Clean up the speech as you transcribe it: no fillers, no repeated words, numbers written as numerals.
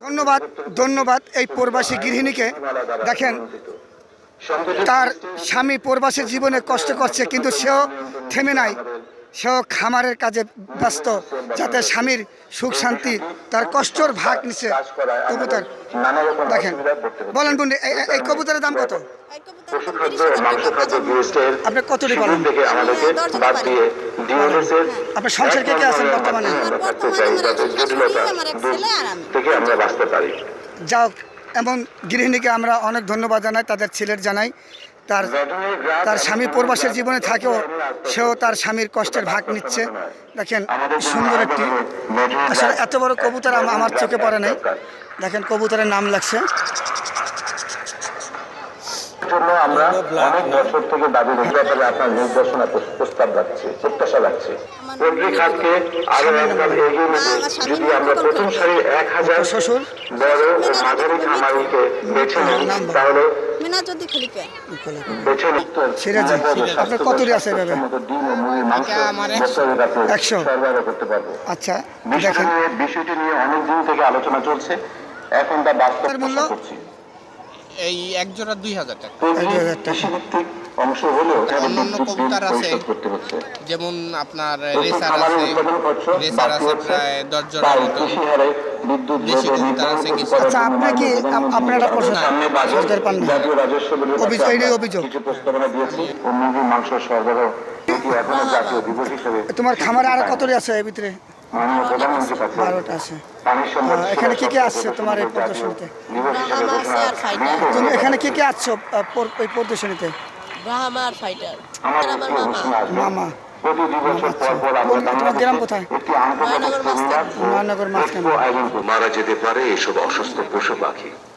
ধন্যবাদ ধন্যবাদ এই প্রবাসী গৃহিণীকে। দেখেন, তার স্বামী প্রবাসী জীবনে কষ্ট করছে, কিন্তু সেও থেমে নাই, সেও খামারের কাজে ব্যস্ত, যাতে স্বামীর সুখ শান্তি, তার কষ্টর ভাগ নিচ্ছে কবুতর। দেখেন, বলেন বোন, এই কবুতরের দাম কত? আপনি কতটি পালন? আপনার সংসার কে কে আছেন বর্তমানে? যাও, এমন গৃহিণীকে আমরা অনেক ধন্যবাদ জানাই, তাদের ছেলের জানাই। তার তার স্বামী প্রবাসের জীবনে থাকেও সেও তার স্বামীর কষ্টের ভাগ নিচ্ছে। দেখেন, সুন্দর একটি, আসলে এত বড় কবুতর আমার চোখে পড়ে নাই। দেখেন, কবুতরের নাম লাগছে। জন্য আমরা অনেক বছর থেকে দাবি ব্যাপারে আপনার নির্দেশনা প্রস্তাব রাখছি, প্রত্যাশা রাখছি। পোল্ট্রি খাতকে আরো একবার এগিয়ে নিতে যদি আমরা প্রথম সারির 1000 শ্বশুর বড় ও মাঝারি খামারিকে বেছে নিই, তাহলে সিরাজি, আপনার কতটি আছে এভাবে? 100 সরবরাহ করতে পারবো। আচ্ছা, দেখেন, বিষয়টি নিয়ে অনেক দিন থেকে আলোচনা চলছে, এখন তা বাস্তব মূল্য করছি। এই এক জোড়া 2000 টাকা। 2000 টাকা। অংশ হলেও অন্যান্য কবুতর আছে, যেমন আপনার রেসার আছে, রেসার আছে প্রায় 10 জোড়ার মতো। দেশি কবুতর আছে কিছু। আচ্ছা, আপনি কি আপনার একটা প্রশ্ন সরকার পান না? অভিযোগ, এইটাই অভিযোগ। মাংস সরবরাহ এখনো জাতীয় দিবস হিসেবে তোমার খামারে আরো কতটি আছে এর ভিতরে? মাননীয় প্রধানমন্ত্রীর কাছে 12টা আছে। পানির সম্পদ এখানে কে কে আসছে তোমার এই প্রদর্শনীতে? দিবস হিসেবে ঘোষণা। তুমি এখানে কে কে আসছো এই প্রদর্শনীতে? ব্রাহ্মার ফাইটার আমার আমার মামা। মামা। প্রতি 2 বছর পর পর আমরা তোমার গ্রাম কোথায়? একটি আন্তর্জাতিক সেমিনার মহানগর মাঝখানে। আয়োজন করি। মারা যেতে পারে এসব অসুস্থ পশু পাখি।